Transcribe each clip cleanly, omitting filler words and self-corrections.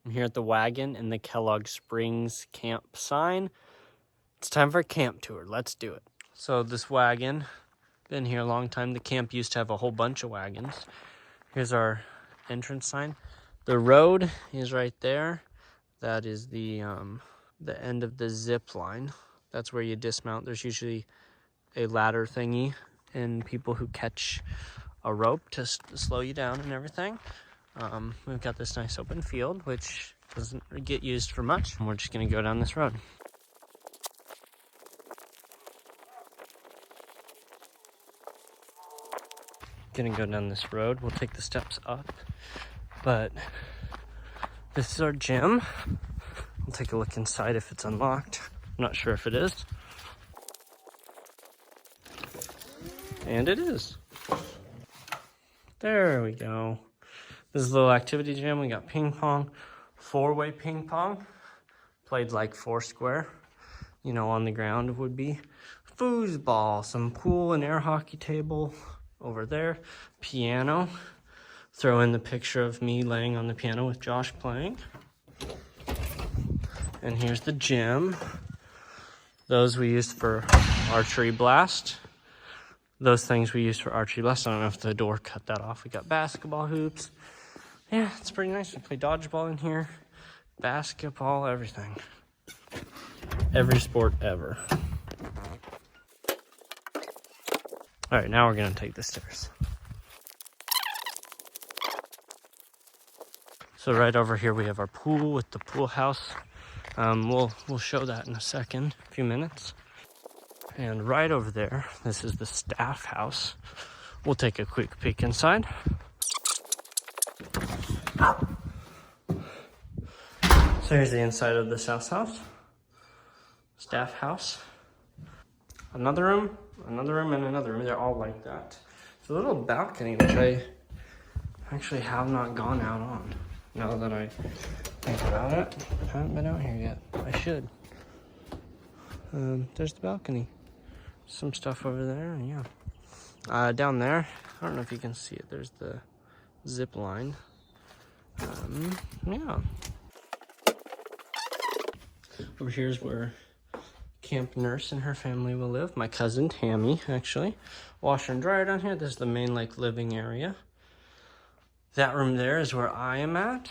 I'm here at the wagon and the Kellogg Springs camp sign. It's time for a camp tour. Let's do it. So this wagon, been here a long time. The camp used to have a whole bunch of wagons. Here's our entrance sign. The road is right there. That is the end of the zip line. That's where you dismount. There's usually a ladder thingy and people who catch a rope to slow you down and everything. We've got this nice open field, which doesn't get used for much. And we're just gonna go down this road. Gonna go down this road. We'll take the steps up, but this is our gym. We'll take a look inside if it's unlocked. I'm not sure if it is. And it is. There we go. This is a little activity gym. We got ping pong, 4-way ping pong. Played like Foursquare, you know, on the ground would be. Foosball, some pool and air hockey table over there. Piano. Throw in the picture of me laying on the piano with Josh playing. And here's the gym. Those we used for archery blast. Those things we used for archery blast. I don't know if the door cut that off. We got basketball hoops. Yeah, it's pretty nice. We play dodgeball in here. Basketball, everything. Every sport ever. All right, now we're gonna take the stairs. So right over here we have our pool with the pool house. We'll show that in a few minutes. And right over there, this is the staff house. We'll take a quick peek inside. So here's the inside of the South house. Staff house. Another room, and another room. They're all like that. It's a little balcony, which I actually have not gone out on. Now that I think about it, I haven't been out here yet. I should. There's the balcony. Some stuff over there, yeah. Down there, I don't know if you can see it. There's the zip line. Yeah. Over here is where Camp Nurse and her family will live. My cousin Tammy, actually. Washer and dryer down here. This is the main living area. That room there is where I am at.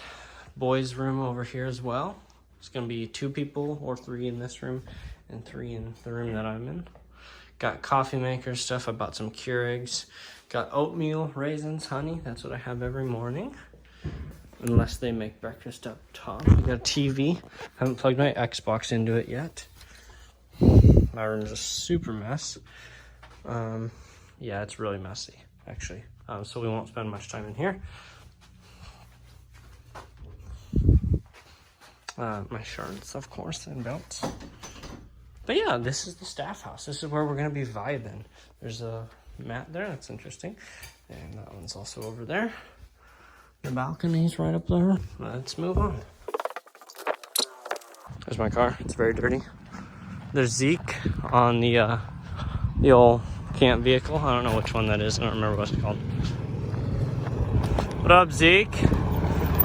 Boys' room over here as well. It's gonna be 2 people or 3 in this room and 3 in the room that I'm in. Got coffee maker stuff. I bought some Keurigs. Got oatmeal, raisins, honey. That's what I have every morning. Unless they make breakfast up top. We got a TV. Haven't plugged my Xbox into it yet. My room's a super mess. Yeah, it's really messy, actually. So we won't spend much time in here. My shirts, of course, and belts. But yeah, this is the staff house. This is where we're gonna be vibing. There's a mat there, that's interesting. And that one's also over there. The balcony's right up there. Let's move on. There's my car, it's very dirty. There's Zeke on the old camp vehicle. I don't know which one that is, I don't remember what it's called. What up, Zeke?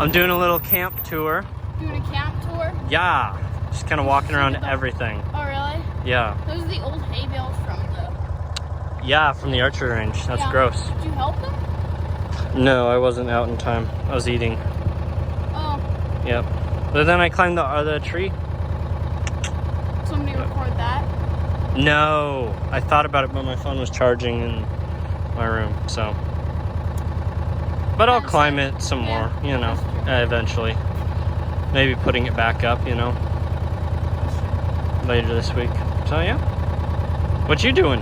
I'm doing a little camp tour. Doing a camp tour? Yeah, just kind of walking around everything. Oh, really? Yeah. Those are the old hay bales from the... Yeah, from the archery range. That's gross. Did you help them? No, I wasn't out in time. I was eating. Oh. Yep. But then I climbed the tree. Somebody record that? No. I thought about it, but my phone was charging in my room, so. But I'll climb it some more, you know, eventually. Maybe putting it back up, you know, later this week. So, yeah. What you doing?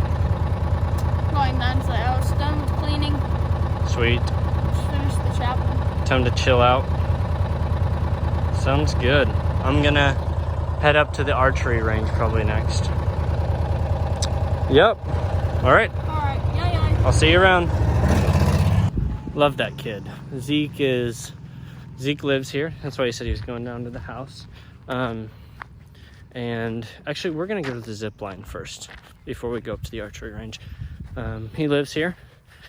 Going down to the house, done with cleaning. Sweet. Just finished the chapel. Time to chill out. Sounds good. I'm gonna head up to the archery range probably next. Yep. All right. Yeah. I'll see you around. Love that kid. Zeke lives here. That's why he said he was going down to the house. And actually, we're gonna go to the zip line first before we go up to the archery range. He lives here.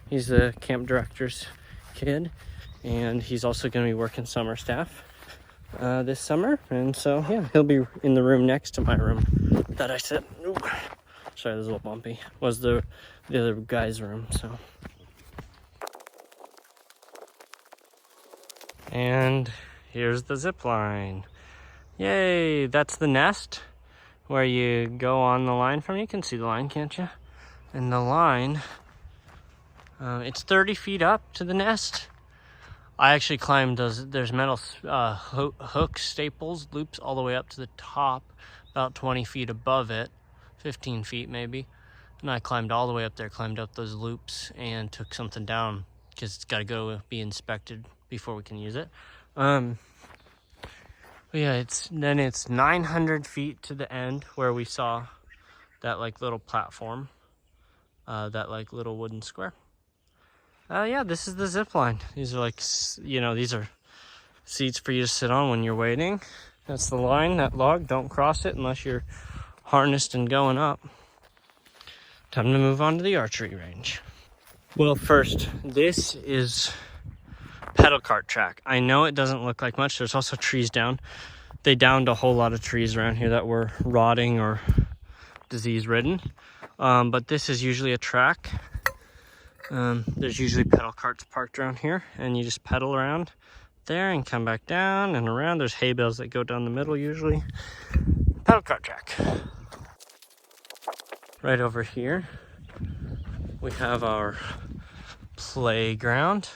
He's the camp director's kid, and he's also gonna be working summer staff. this summer, and so yeah, he'll be in the room next to my room that I sit. Ooh, sorry, this is a little bumpy. Was the other guy's room, so. And here's the zip line. Yay! That's the nest where you go on the line from. You can see the line, can't you? And the line, it's 30 feet up to the nest. I actually climbed those. There's metal hooks, staples, loops all the way up to the top, about 20 feet above it, 15 feet maybe. And I climbed all the way up there, climbed up those loops, and took something down because it's got to go be inspected before we can use it. But yeah, it's 900 feet to the end where we saw that like little platform, that like little wooden square. Yeah, this is the zip line. These are like, you know, these are seats for you to sit on when you're waiting. That's the line, that log. Don't cross it unless you're harnessed and going up. Time to move on to the archery range. Well, first, this is pedal cart track. I know it doesn't look like much. There's also trees down. They downed a whole lot of trees around here that were rotting or disease ridden. But this is usually a track. There's usually pedal carts parked around here, and you just pedal around there and come back down and around. There's hay bales that go down the middle usually. Pedal cart track. Right over here, we have our playground.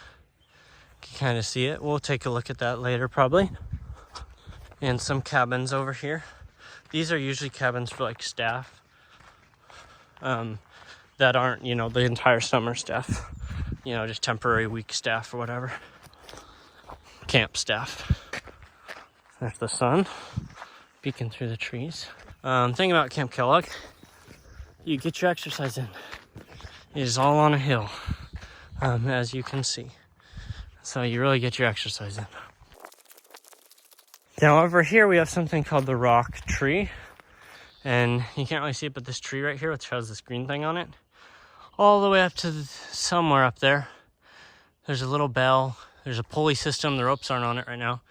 You can kind of see it. We'll take a look at that later probably. And some cabins over here. These are usually cabins for like staff. That aren't, you know, the entire summer staff, you know, just temporary week staff or whatever. Camp staff. There's the sun peeking through the trees. Thing about Camp Kellogg, you get your exercise in. It is all on a hill, as you can see. So you really get your exercise in. Now over here we have something called the rock tree. And you can't really see it, but this tree right here, which has this green thing on it, all the way up to somewhere up there, there's a little bell. There's a pulley system. The ropes aren't on it right now,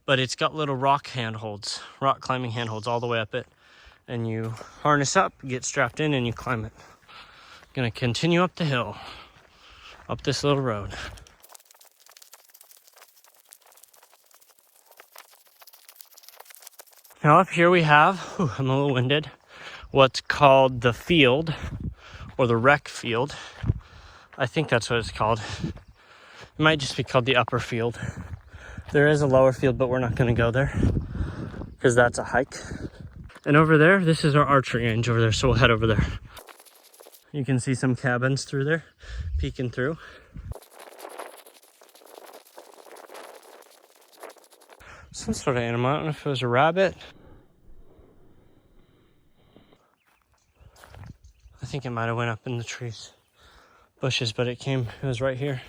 but it's got little rock climbing handholds all the way up it. And you harness up, get strapped in, and you climb it. Gonna continue up the hill, up this little road. Now up here we have, I'm a little winded, what's called the field, or the rec field. I think that's what it's called. It might just be called the upper field. There is a lower field, but we're not gonna go there because that's a hike. And over there, this is our archery range over there, so we'll head over there. You can see some cabins through there, peeking through. Some sort of animal. I don't know if it was a rabbit. I think it might have went up in the trees, bushes, but it was right here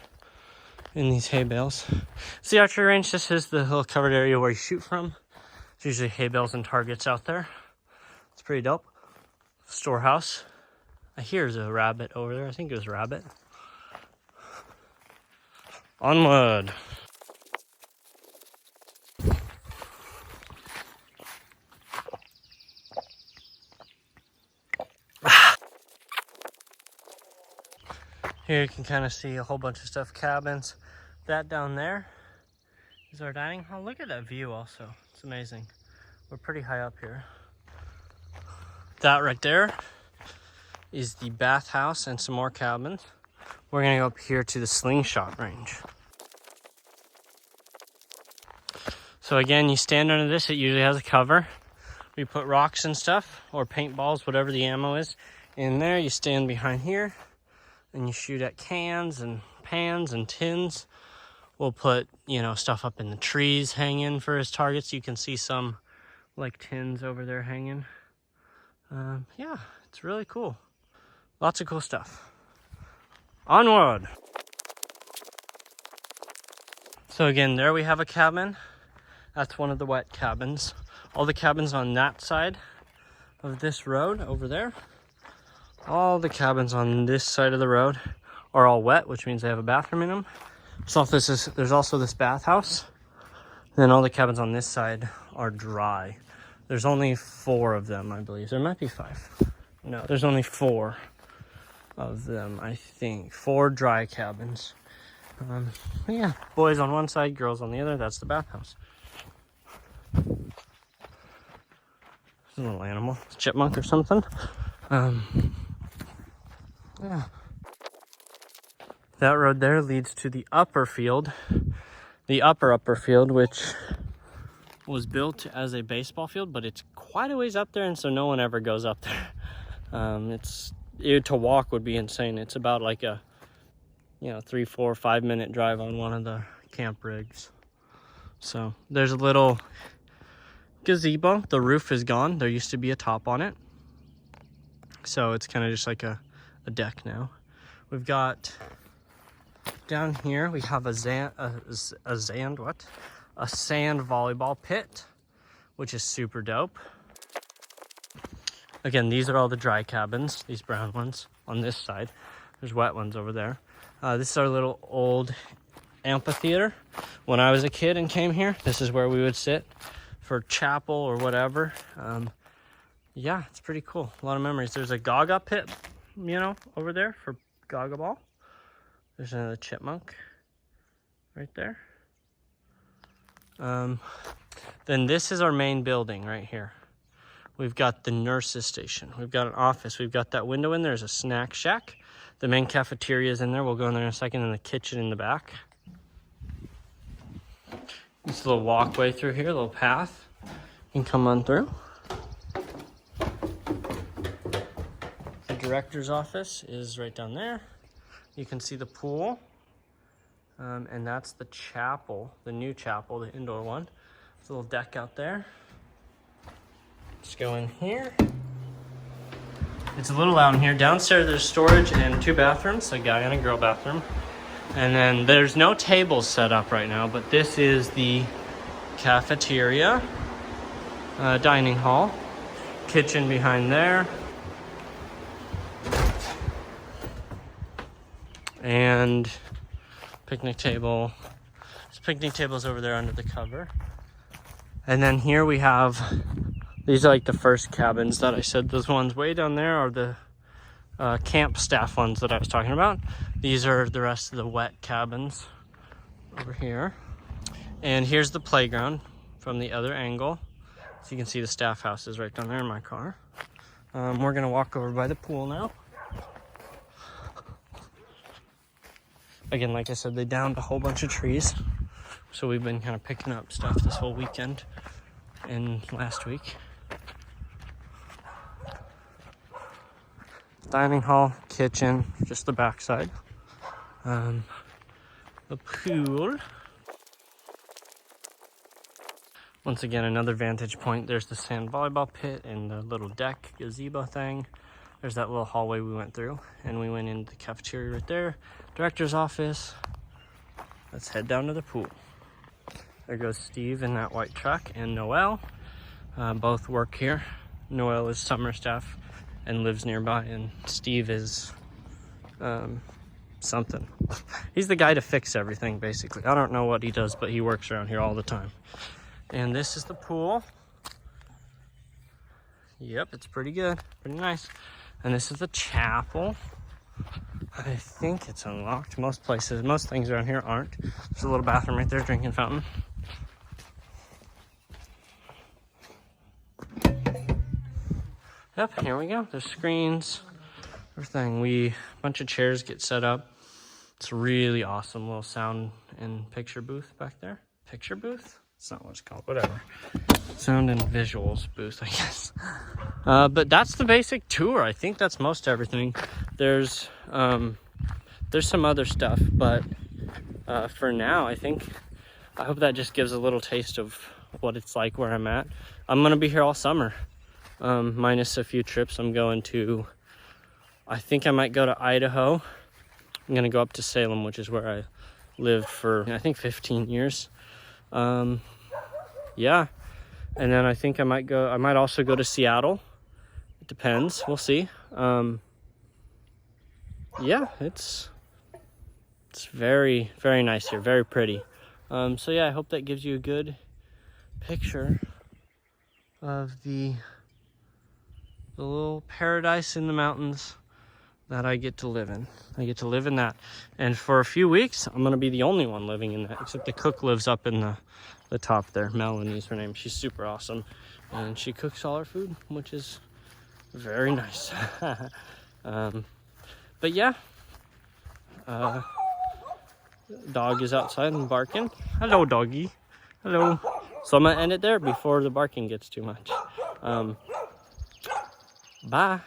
in these hay bales. It's the archery range. This is the little covered area where you shoot from. It's usually hay bales and targets out there. It's pretty dope. Storehouse. I hear there's a rabbit over there. I think it was a rabbit. Onward. Here you can kind of see a whole bunch of stuff, cabins. That down there is our dining hall. Look at that view also. It's amazing. We're pretty high up here. That right there is the bathhouse and some more cabins. We're gonna go up here to the slingshot range. So again, you stand under this, it usually has a cover. We put rocks and stuff, or paintballs, whatever the ammo is, in there. You stand behind here, and you shoot at cans and pans and tins. We'll put, you know, stuff up in the trees hanging for his targets. You can see some like tins over there hanging. Yeah, it's really cool. Lots of cool stuff. Onward. So again, there we have a cabin. That's one of the wet cabins. All the cabins on that side of this road over there. All the cabins on this side of the road are all wet, which means they have a bathroom in them. So there's also this bathhouse Then all the cabins on this side are dry. There's only 4 of them, I believe. There might be 5. No, there's only 4 of them, I think. 4 dry cabins. Yeah, boys on one side, girls on the other. That's the bathhouse. It's a little animal, chipmunk or something. Yeah. That road there leads to the upper field. The upper field, which was built as a baseball field, but it's quite a ways up there, and so no one ever goes up there. To walk would be insane. It's about like a 3, 4, 5 minute drive on one of the camp rigs. So there's a little gazebo. The roof is gone. There used to be a top on it, so it's kind of just like a deck now. We've got down here, we have a sand volleyball pit, which is super dope. Again, these are all the dry cabins, these brown ones on this side. There's wet ones over there. This is our little old amphitheater. When I was a kid and came here, this is where we would sit for chapel or whatever. Yeah, it's pretty cool. A lot of memories. There's a Gaga pit, over there for Gaga ball. There's another chipmunk right there. Then this is our main building right here. We've got the nurses station. We've got an office. We've got that window in there. There's a snack shack. The main cafeteria is in there. We'll go in there in a second, and the kitchen in the back. This little walkway through here, a little path. You can come on through. The director's office is right down there. You can see the pool. And that's the chapel, the new chapel, the indoor one. There's a little deck out there. Let's go in here. It's a little loud in here. Downstairs there's storage and 2 bathrooms, a guy and a girl bathroom. And then there's no tables set up right now, but this is the cafeteria, dining hall, kitchen behind there. And picnic table. This picnic table's over there under the cover. And then here we have, these are like the first cabins that I said. Those ones way down there are the camp staff ones that I was talking about. These are the rest of the wet cabins over here. And here's the playground from the other angle. So you can see the staff houses right down there in my car. We're gonna walk over by the pool now. Again, like I said, they downed a whole bunch of trees. So we've been kind of picking up stuff this whole weekend and last week. Dining hall, kitchen, just the backside. The pool. Once again, another vantage point. There's the sand volleyball pit and the little deck gazebo thing. There's that little hallway we went through, and we went into the cafeteria right there. Director's office. Let's head down to the pool. There goes Steve in that white truck, and Noel. Both work here. Noel is summer staff and lives nearby, and Steve is something. He's the guy to fix everything, basically. I don't know what he does, but he works around here all the time. And this is the pool. Yep, it's pretty good, pretty nice. And this is the chapel. I think it's unlocked. Most places, most things around here aren't. There's a little bathroom right there, drinking fountain. Yep, here we go. There's screens, everything. A bunch of chairs get set up. It's really awesome. Little sound and picture booth back there. Picture booth? It's not what it's called, whatever. Sound and visuals booth, I guess. But that's the basic tour. I think that's most everything. There's some other stuff, but for now, I hope that just gives a little taste of what it's like where I'm at. I'm gonna be here all summer, minus a few trips. I'm going to, I think I might go to Idaho. I'm gonna go up to Salem, which is where I lived for, I think, 15 years. Yeah. And then I think I might also go to Seattle. It depends. We'll see. Yeah, it's very, very nice here. Very pretty. So yeah, I hope that gives you a good picture of the little paradise in the mountains that I get to live in. I get to live in that. And for a few weeks, I'm gonna be the only one living in that, except the cook lives up in the top there. Melanie's her name. She's super awesome. And she cooks all our food, which is very nice. But yeah, dog is outside and barking. Hello, doggy. Hello. So I'm gonna end it there before the barking gets too much. Bye.